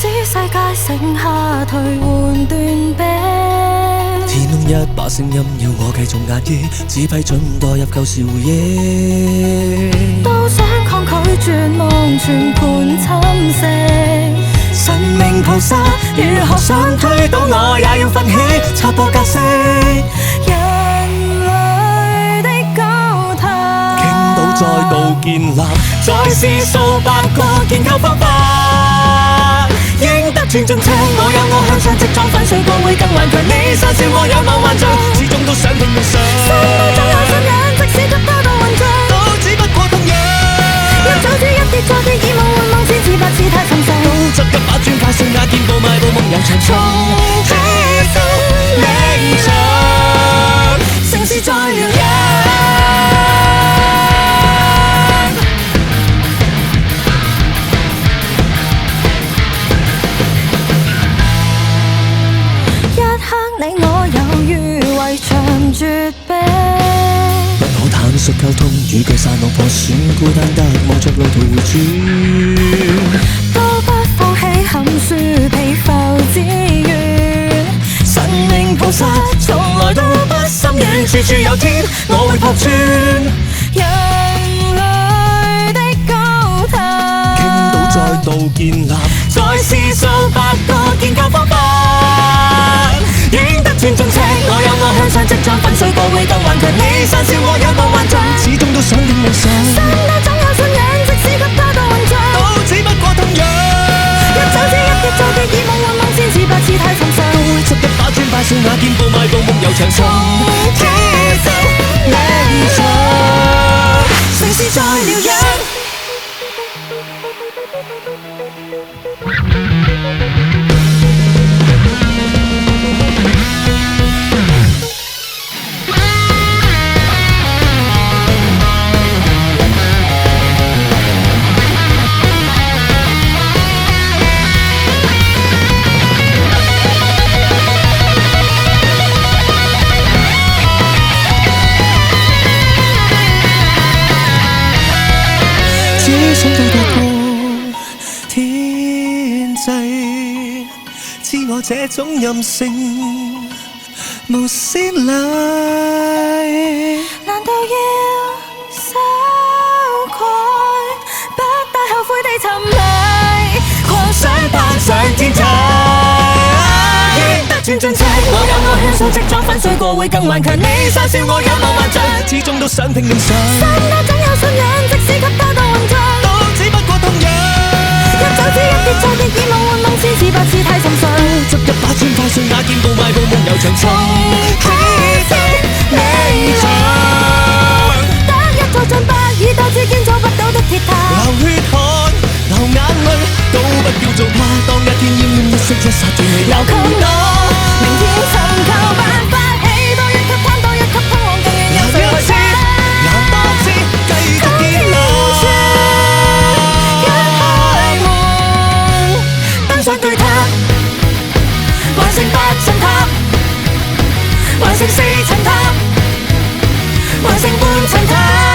使世界剩下頹垣斷壁。天空一把聲音要我繼續壓抑，只批准墮入舊時回憶。都想抗拒絕望，全盤侵蝕。神明菩薩如何想推倒我，也要奮起插播格式。人類的高塔，傾倒再度建立，再試數百個建構方法。應得寸進尺，我有我向上，即裝粉碎過會更頑強。你嘲笑我有我幻象，始終都想拼命上。心裏總有信仰，即使給他到混帳，都只不過同樣。一早知一跌再跌，以夢換夢，千次百次太尋常。都執一把磚塊碎瓦見步邁步夢遊長從起到理想，城市在療養。你我猶豫圍牆絕壁，不可坦率溝通，語句散落破損，孤單得望着路途回轉，都不放棄含書被浮之願。神明菩薩從來都不心軟，處處有天我會撲穿。人類的高塔，傾倒再度建立，再試數百個建構方法。應得寸進尺，我有我向上，即裝粉碎過會更頑強。你嘲笑我有我幻象，始終都想拼命上。心裏總有信仰，即使給他到混帳，都只不過同樣。一早知一跌再跌，以夢換夢，千次百次太尋常。都執一把磚塊碎瓦見步邁步夢遊長從起到理想，城市在療養。只想到達過天際，知我這種任性無先例。難道要羞愧，不帶後悔地沉迷，狂想攀上天際，應得寸進尺，我有我向上，即裝粉碎過會更頑強。你嘲笑我有我幻象，始終都想拼命上。心裏總有信仰，即使給他到混帳，都只不過同樣。一早知一跌再跌，以夢換夢，千次百次太尋常。執一把磚塊碎瓦見步邁步夢遊長從起到理想，得一座像百二代子建造不到的鐵塔。流血汗流眼淚都不叫做怕，當一天奄奄一息一剎斷氣，又給我明天尋求辦法，起多一級攤多一級，通往更遠有誰來撐？難多次繼續建立。一開門登上巨塔，還剩八層塔，還剩四層塔，還剩半層塔。